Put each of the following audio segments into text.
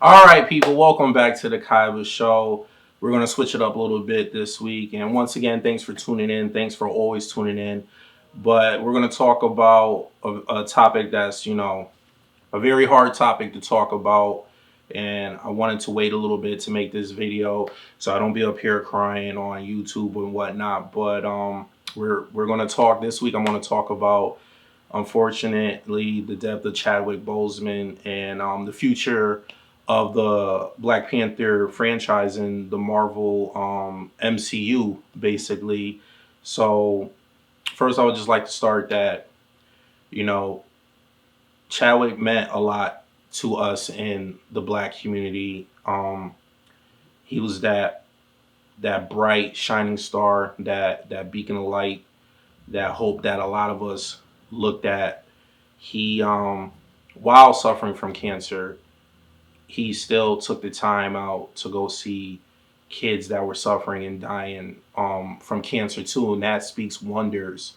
All right, people, welcome back to the Kaiba Show. We're going to switch it up a little bit this week. And once again, thanks for tuning in. Thanks for always tuning in. But we're going to talk about a topic that's, a very hard topic to talk about. And I wanted to wait a little bit to make this video so I don't be up here crying on YouTube and whatnot. But we're going to talk this week. I'm going to talk about, unfortunately, the death of Chadwick Boseman and the future of the Black Panther franchise in the Marvel MCU, basically. So, first, I would just like to start that, you know, Chadwick meant a lot to us in the Black community. He was that bright, shining star, that beacon of light, that hope that a lot of us looked at. He, while suffering from cancer, he still took the time out to go see kids that were suffering and dying from cancer too, and that speaks wonders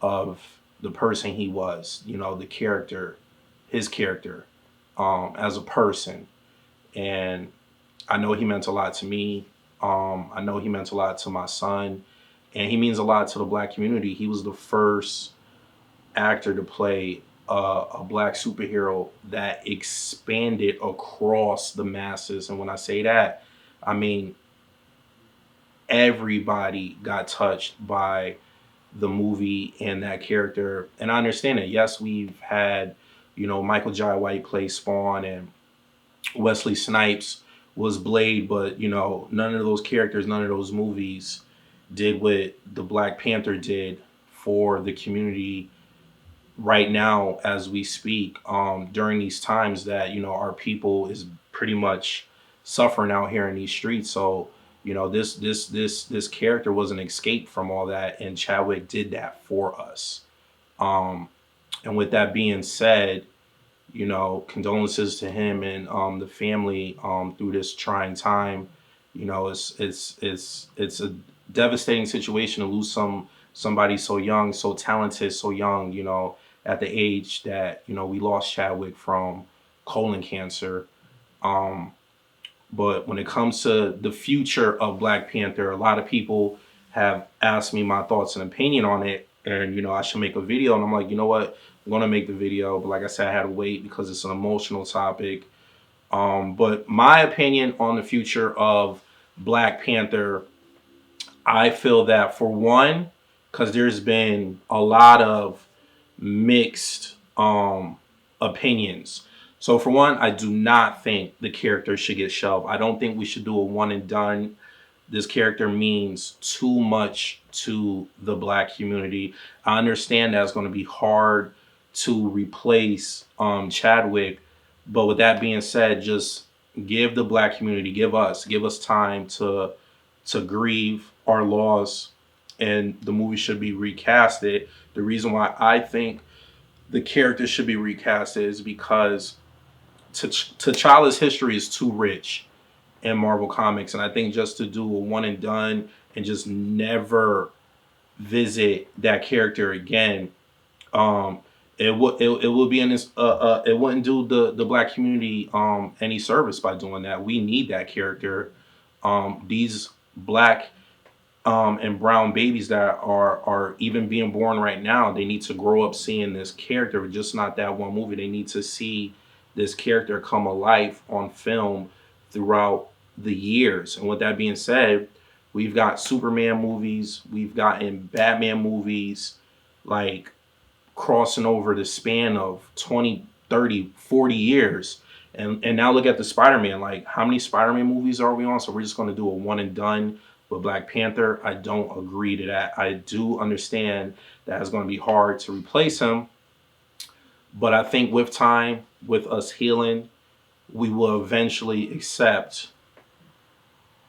of the person he was. The character, his character, as a person. And I know he meant a lot to me. I know he meant a lot to my son, and he means a lot to the Black community. He was the first actor to play a Black superhero that expanded across the masses. And when I say that, I mean everybody got touched by the movie and that character. And I understand that. Yes, we've had, Michael Jai White play Spawn and Wesley Snipes was Blade, but none of those characters, none of those movies did what the Black Panther did for the community right now as we speak, during these times that our people is pretty much suffering out here in these streets. So this character was an escape from all that, and Chadwick did that for us. Um and with that being said, condolences to him and the family through this trying time. It's a devastating situation to lose somebody so young, so talented, so young. At the age that we lost Chadwick from colon cancer. Um, but when it comes to the future of Black Panther, a lot of people have asked me my thoughts and opinion on it, and I should make a video. And I'm like, you know what? I'm gonna make the video, but like I said, I had to wait because it's an emotional topic. But my opinion on the future of Black Panther, I feel that for one, because there's been a lot of mixed opinions. So for one, I do not think the character should get shelved. I don't think we should do a one and done. This character means too much to the Black community. I understand that's going to be hard to replace Chadwick, but with that being said, just give the Black community, give us time to grieve our loss, and the movie should be recasted. The reason why I think the character should be recasted is because T'Challa's history is too rich in Marvel Comics, and I think just to do a one and done and just never visit that character again, um, it would be in this it wouldn't do the Black community any service by doing that. We need that character. These Black and brown babies that are even being born right now, they need to grow up seeing this character, just not that one movie. They need to see this character come alive on film throughout the years. And with that being said, we've got Superman movies, we've gotten Batman movies, like crossing over the span of 20, 30, 40 years. And now look at the Spider-Man. Like, how many Spider-Man movies are we on? So we're just going to do a one and done with Black Panther. I don't agree to that. I do understand that it's going to be hard to replace him, but I think with time, with us healing, we will eventually accept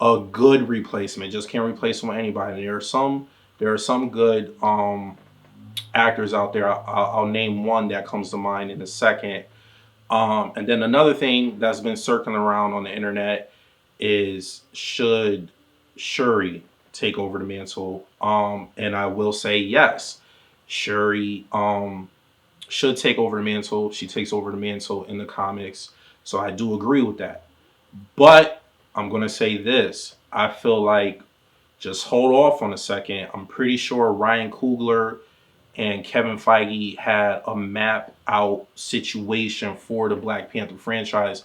a good replacement. Just can't replace him with anybody. There are some good actors out there. I'll name one that comes to mind in a second. And then another thing that's been circling around on the internet is, should Shuri take over the mantle? And I will say yes. Shuri should take over the mantle. She takes over the mantle in the comics. So I do agree with that. But I'm going to say this. I feel like just hold off on a second. I'm pretty sure Ryan Coogler and Kevin Feige had a map out situation for the Black Panther franchise.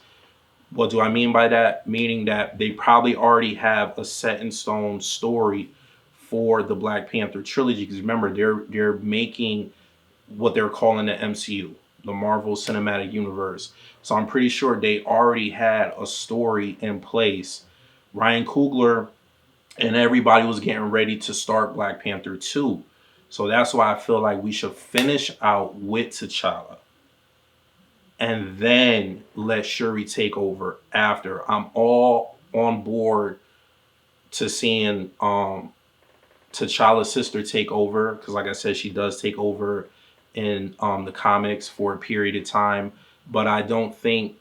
What do I mean by that? Meaning that they probably already have a set in stone story for the Black Panther trilogy. Because remember, they're making what they're calling the MCU, the Marvel Cinematic Universe. So I'm pretty sure they already had a story in place. Ryan Coogler and everybody was getting ready to start Black Panther 2. So that's why I feel like we should finish out with T'Challa and then let Shuri take over after. I'm all on board to seeing T'Challa's sister take over because, like I said, she does take over in the comics for a period of time. But I don't think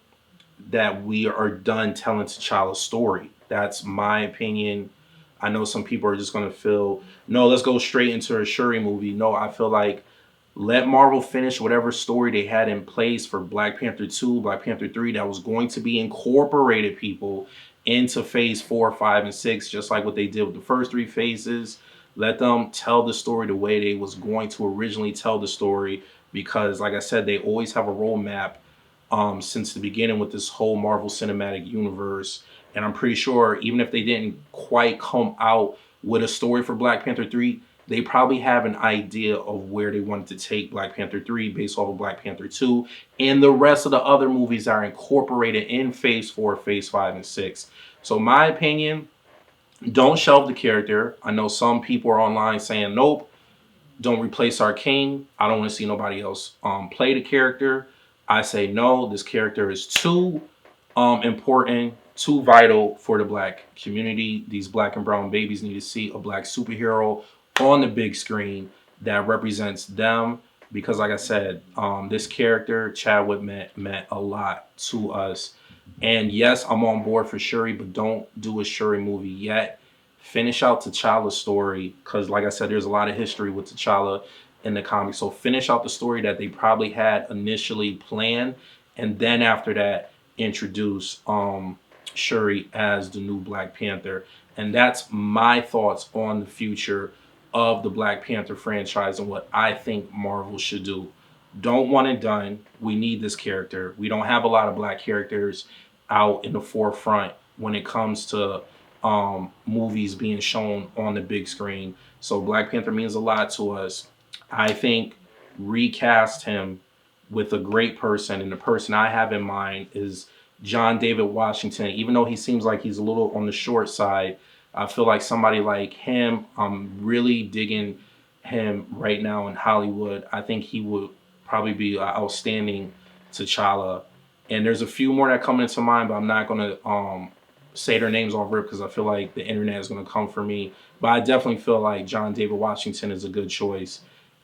that we are done telling T'Challa's story. That's my opinion. I know some people are just going to feel, no, let's go straight into a Shuri movie. No, I feel like let Marvel finish whatever story they had in place for Black Panther 2, Black Panther 3 that was going to be incorporated people into phase 4, 5, and 6, just like what they did with the first three phases. Let them tell the story the way they was going to originally tell the story because, like I said, they always have a roadmap since the beginning with this whole Marvel Cinematic Universe. And I'm pretty sure even if they didn't quite come out with a story for Black Panther 3, they probably have an idea of where they wanted to take Black Panther 3 based off of Black Panther 2 and the rest of the other movies that are incorporated in Phase 4, Phase 5, and 6. So, my opinion, don't shelve the character. I know some people are online saying, nope, don't replace our king. I don't want to see nobody else play the character. I say no. This character is too important, too vital for the black community. These black and brown babies need to see a black superhero on the big screen that represents them. Because, like I said, this character Chadwick meant a lot to us. And yes, I'm on board for Shuri, but don't do a Shuri movie yet. Finish out T'Challa's story because, like I said, there's a lot of history with T'Challa in the comics. So finish out the story that they probably had initially planned, and then after that, introduce Shuri as the new Black Panther. And that's my thoughts on the future of the Black Panther franchise and what I think Marvel should do. Don't want it done. We need this character. We don't have a lot of black characters out in the forefront when it comes to movies being shown on the big screen. So Black Panther means a lot to us. I think recast him with a great person, and the person I have in mind is John David Washington. Even though he seems like he's a little on the short side, I feel like somebody like him, I'm really digging him right now in Hollywood. I think he would probably be outstanding T'Challa. And there's a few more that come into mind, but I'm not gonna say their names off rip because I feel like the internet is gonna come for me. But I definitely feel like John David Washington is a good choice.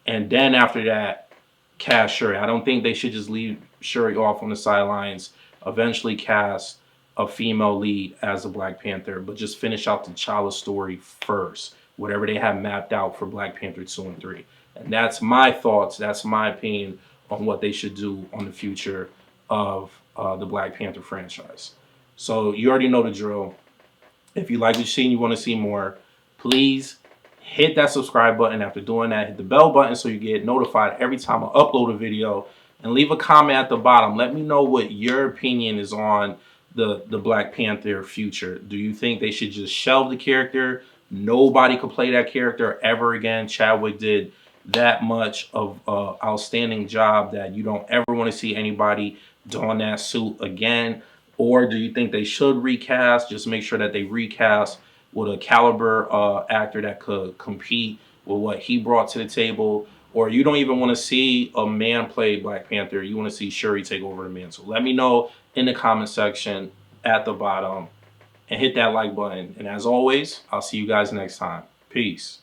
And then after that, cast Shuri. I don't think they should just leave Shuri off on the sidelines. Eventually cast a female lead as a Black Panther, but just finish out the T'Challa story first. Whatever they have mapped out for Black Panther 2 and 3. And that's my thoughts, that's my opinion on what they should do on the future of the Black Panther franchise. So you already know the drill. If you like what you see and you want to see more, please hit that subscribe button. After doing that, hit the bell button so you get notified every time I upload a video. And leave a comment at the bottom. Let me know what your opinion is on the Black Panther future. Do you think they should just shelve the character? Nobody could play that character ever again. Chadwick did that much of an outstanding job that you don't ever want to see anybody don that suit again. Or do you think they should recast? Just make sure that they recast with a caliber actor that could compete with what he brought to the table. Or you don't even want to see a man play Black Panther. You want to see Shuri take over the mantle. Let me know in the comment section at the bottom and hit that like button. And as always, I'll see you guys next time. Peace.